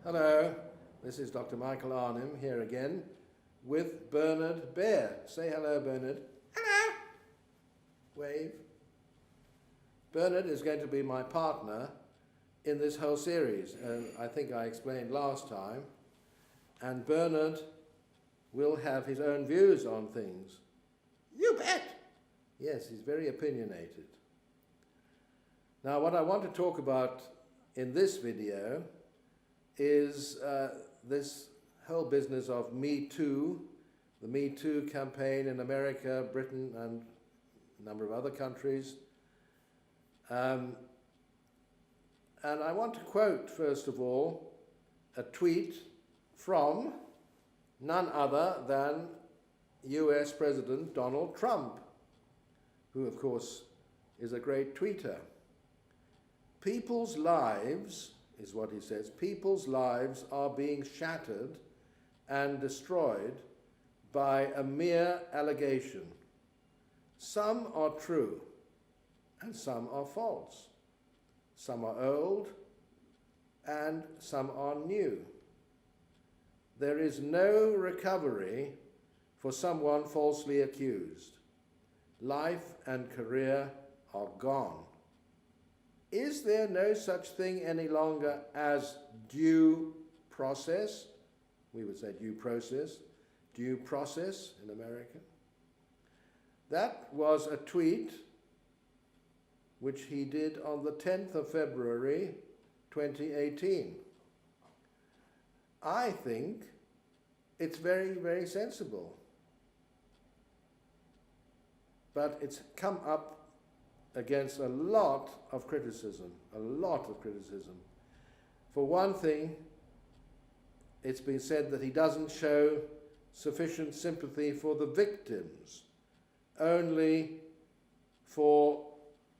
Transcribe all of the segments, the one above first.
Hello, this is Dr. Michael Arnheim here again with Bernard Bear. Say hello, Bernard. Hello. Wave. Bernard is going to be my partner in this whole series. I think I explained last time. And Bernard will have his own views on things. You bet. Yes, he's very opinionated. Now, what I want to talk about in this video is this whole business of Me Too, the Me Too campaign in America, Britain, and a number of other countries. And I want to quote, first of all, a tweet from none other than US President Donald Trump, who, of course, is a great tweeter. People's lives, is what he says, people's lives are being shattered and destroyed by a mere allegation. Some are true and some are false. Some are old and some are new. There is no recovery for someone falsely accused. Life and career are gone. Is there no such thing any longer as due process? We would say due process in America. That was a tweet which he did on the 10th of February, 2018. I think it's very, very sensible. But it's come up against a lot of criticism. For one thing, it's been said that he doesn't show sufficient sympathy for the victims, only for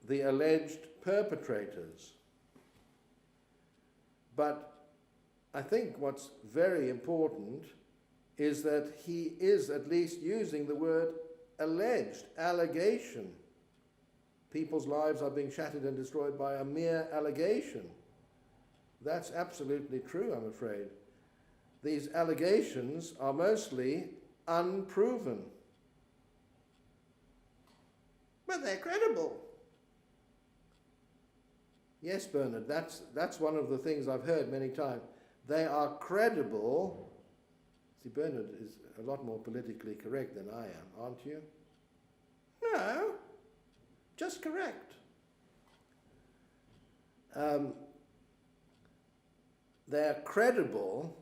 the alleged perpetrators. But I think what's very important is that he is at least using the word alleged, allegation. People's lives are being shattered and destroyed by a mere allegation. That's absolutely true, I'm afraid. These allegations are mostly unproven. But they're credible. Yes, Bernard, that's one of the things I've heard many times. They are credible. See, Bernard is a lot more politically correct than I am, aren't you? No. Just correct. They're credible,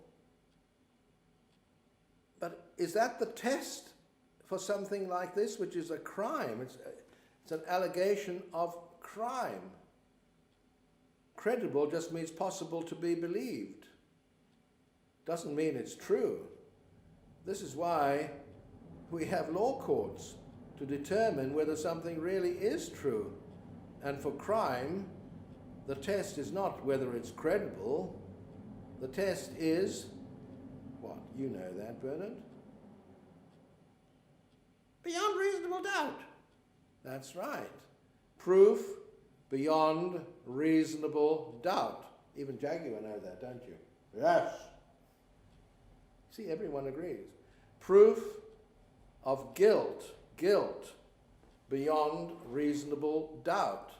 but is that the test for something like this, which is a crime? It's an allegation of crime. Credible just means possible to be believed. Doesn't mean it's true. This is why we have law courts, to determine whether something really is true. And for crime, the test is not whether it's credible. The test is, what? You know that, Bernard? Beyond reasonable doubt. That's right. Proof beyond reasonable doubt. Even Jaguar know that, don't you? Yes. See, everyone agrees. Proof of guilt beyond reasonable doubt,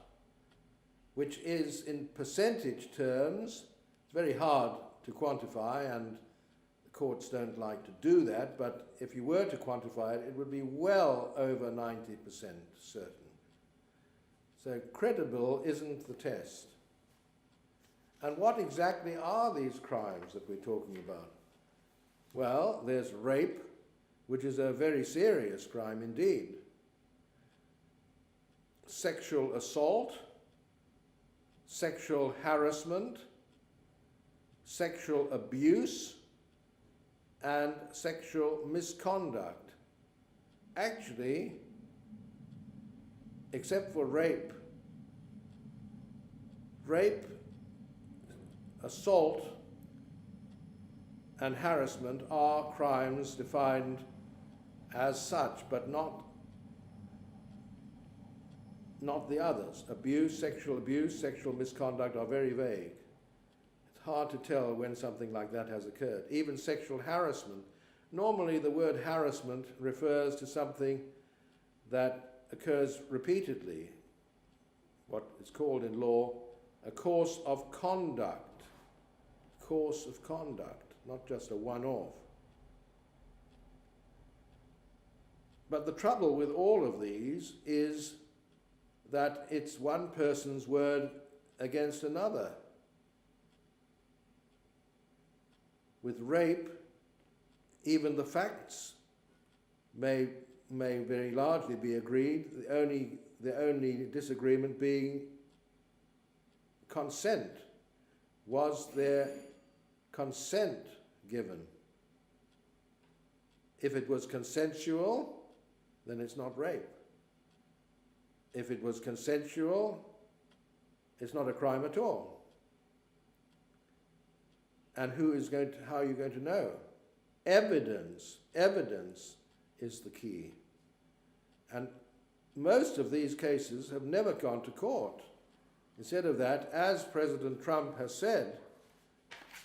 which is, in percentage terms, it's very hard to quantify, and the courts don't like to do that, but if you were to quantify it, it would be well over 90% certain. So credible isn't the test. And what exactly are these crimes that we're talking about? Well, there's rape, which is a very serious crime indeed. Sexual assault, sexual harassment, sexual abuse, and sexual misconduct. Actually, except for rape, assault, and harassment are crimes defined as such, but not the others. Abuse, sexual misconduct are very vague. It's hard to tell when something like that has occurred. Even sexual harassment. Normally the word harassment refers to something that occurs repeatedly, what is called in law a course of conduct. Course of conduct, not just a one-off. But the trouble with all of these is that it's one person's word against another. With rape, even the facts may very largely be agreed, the only disagreement being consent. Was there consent given? If it was consensual, then it's not rape. If it was consensual, it's not a crime at all. And how are you going to know? Evidence is the key. And most of these cases have never gone to court. Instead of that, as President Trump has said,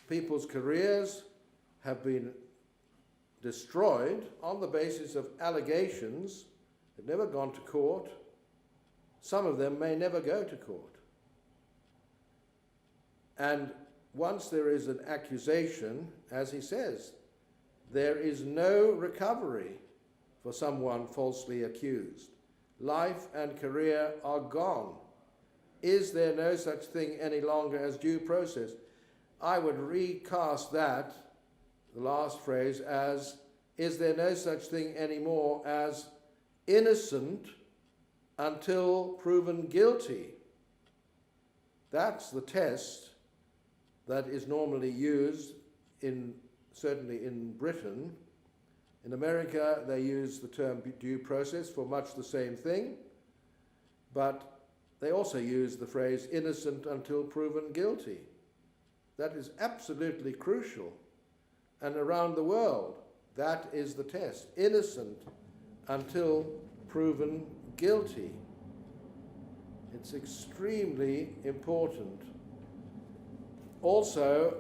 people's careers have been destroyed on the basis of allegations. They've never gone to court. Some of them may never go to court. And once there is an accusation, as he says, there is no recovery for someone falsely accused. Life and career are gone. Is there no such thing any longer as due process? I would recast that, the last phrase, as, is there no such thing anymore as innocent until proven guilty? That's the test that is normally used, certainly in Britain. In America, they use the term due process for much the same thing, but they also use the phrase innocent until proven guilty. That is absolutely crucial. And around the world, that is the test. Innocent until proven guilty. It's extremely important. Also,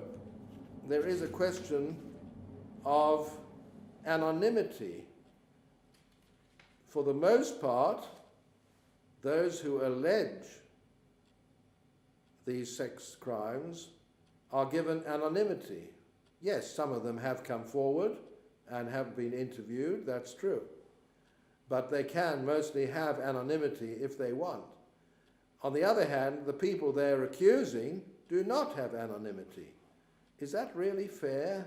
there is a question of anonymity. For the most part, those who allege these sex crimes are given anonymity. Yes, some of them have come forward and have been interviewed, that's true. But they can mostly have anonymity if they want. On the other hand, the people they're accusing do not have anonymity. Is that really fair?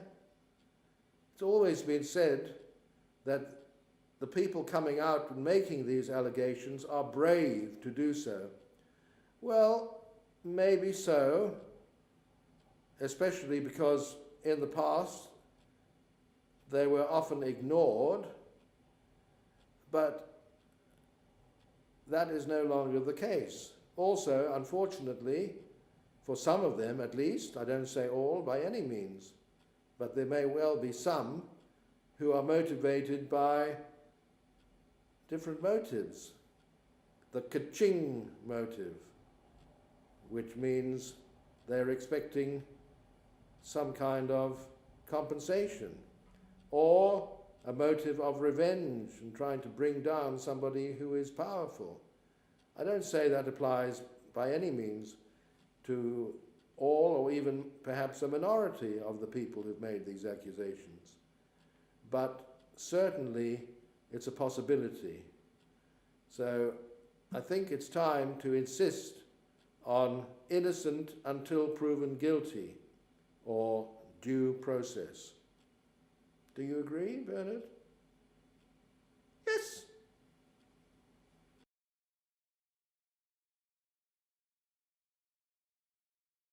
It's always been said that the people coming out and making these allegations are brave to do so. Well, maybe so, especially because in the past they were often ignored, but that is no longer the case. Also, unfortunately, for some of them at least, I don't say all by any means, but there may well be some who are motivated by different motives. The K-Ching motive, which means they're expecting some kind of compensation, or a motive of revenge and trying to bring down somebody who is powerful. I don't say that applies by any means to all or even perhaps a minority of the people who've made these accusations. But certainly it's a possibility. So I think it's time to insist on innocent until proven guilty, or due process. Do you agree, Bernard? Yes.